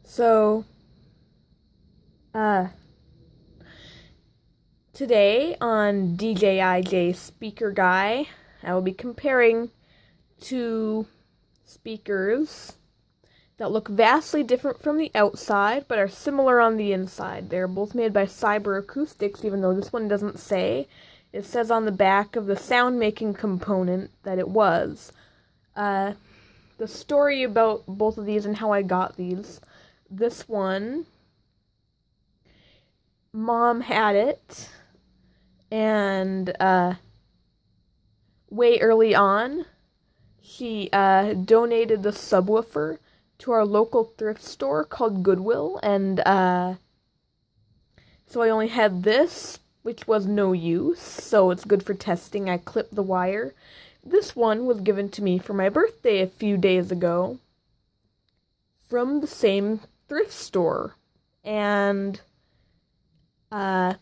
So, uh, today on DJIJ Speaker Guy, I will be comparing two speakers that look vastly different from the outside, but are similar on the inside. They're both made by Cyber Accoustics, even though this one doesn't say. It says on the back of the sound-making component that it was. The story about both of these and how I got these. This one, Mom had it, and way early on, she donated the subwoofer to our local thrift store called Goodwill, and so I only had this, which was no use, so it's good for testing. I clipped the wire. This one was given to me for my birthday a few days ago from the same thrift store, and the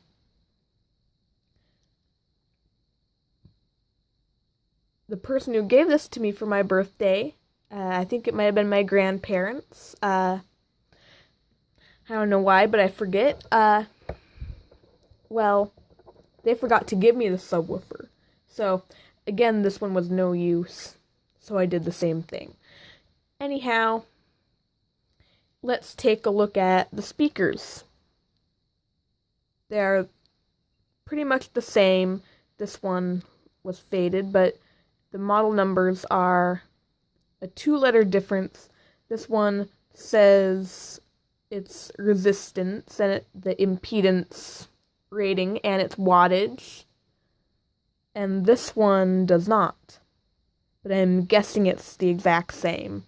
person who gave this to me for my birthday, I think it might have been my grandparents. I don't know why, but I forget. Well, they forgot to give me the subwoofer. So, again, this one was no use. So I did the same thing. Anyhow, let's take a look at the speakers. They're pretty much the same. This one was faded, but the model numbers are a 2-letter difference. This one says its resistance and the impedance rating and its wattage, and this one does not. But I'm guessing it's the exact same.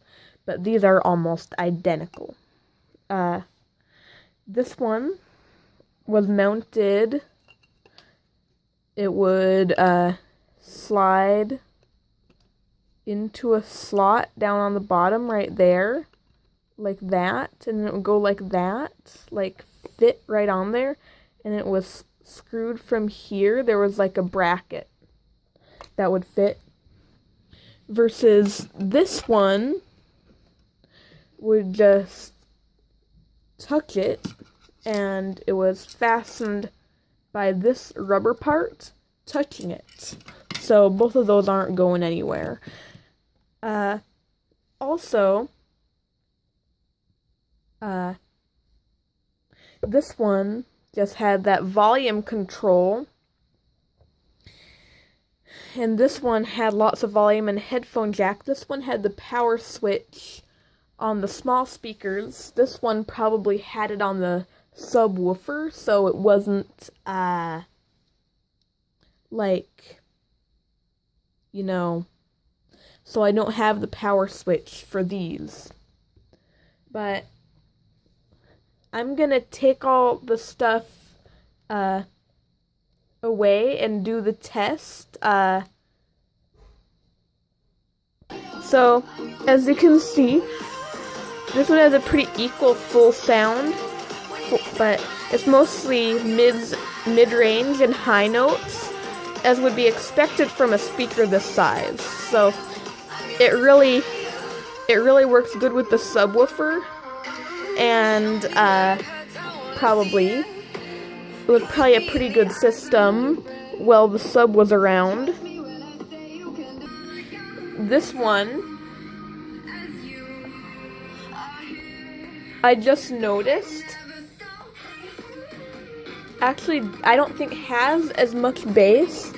But these are almost identical. This one was mounted. It would slide into a slot down on the bottom right there, like that, and then it would go like that, like fit right on there, and it was screwed from here. There was like a bracket that would fit, versus this one would just touch it, and it was fastened by this rubber part touching it. So both of those aren't going anywhere. Also, this one just had that volume control, and this one had lots of volume and headphone jack. This one had the power switch on the small speakers. This one probably had it on the subwoofer, so it wasn't, so I don't have the power switch for these. But I'm gonna take all the stuff away and do the test. So, as you can see, this one has a pretty equal full sound, but it's mostly mid-range and high notes, as would be expected from a speaker this size. So it really works good with the subwoofer, and it was probably a pretty good system while the sub was around. This one, I just noticed, actually I don't think has as much bass.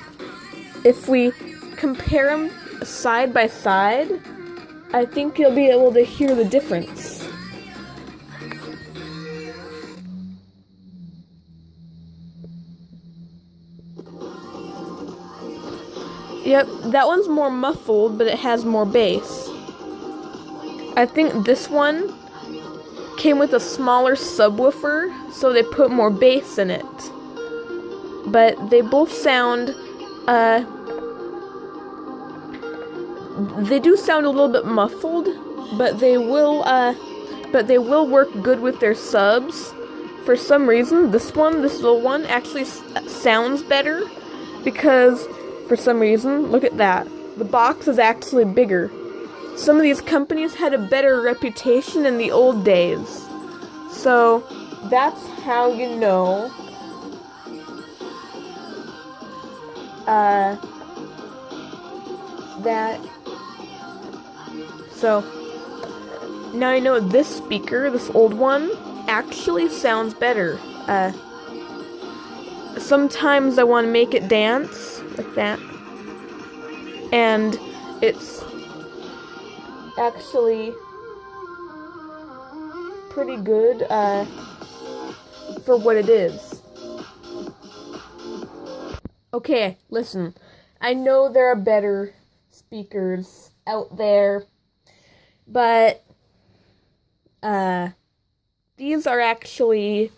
If we compare them side by side, I think you'll be able to hear the difference. Yep, that one's more muffled, but it has more bass. I think this one came with a smaller subwoofer, so they put more bass in it. But they both sound, they do sound a little bit muffled, but they will work good with their subs. For some reason, this little one, actually sounds better, because for some reason, look at that. The box is actually bigger. Some of these companies had a better reputation in the old days. So that's how you know that. So now I know this speaker, this old one, actually sounds better. Sometimes I want to make it dance like that, and it's actually pretty good for what it is. Okay, listen. I know there are better speakers out there, but these are actually,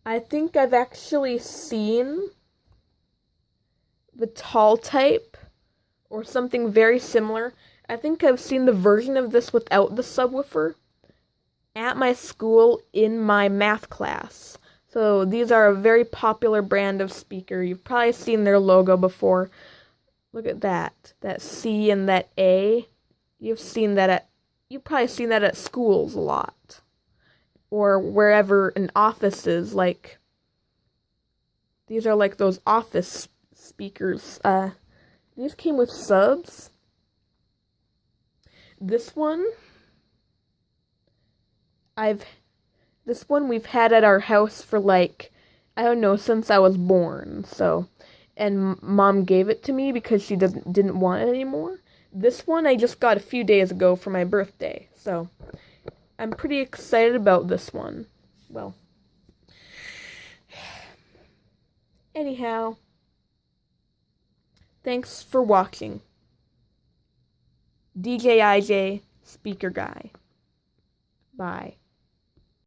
I think I've actually seen the tall type or something very similar. I think I've seen the version of this without the subwoofer at my school in my math class. So these are a very popular brand of speaker. You've probably seen their logo before. Look at that. That C and that A. You've probably seen that at schools a lot. Or wherever an office is, like, these are like those office speakers. These came with subs. This one we've had at our house for like, I don't know, since I was born. So, and Mom gave it to me because she didn't want it anymore. This one I just got a few days ago for my birthday. So, I'm pretty excited about this one. Well, anyhow, thanks for watching. DJ IJ, Speaker Guy. Bye.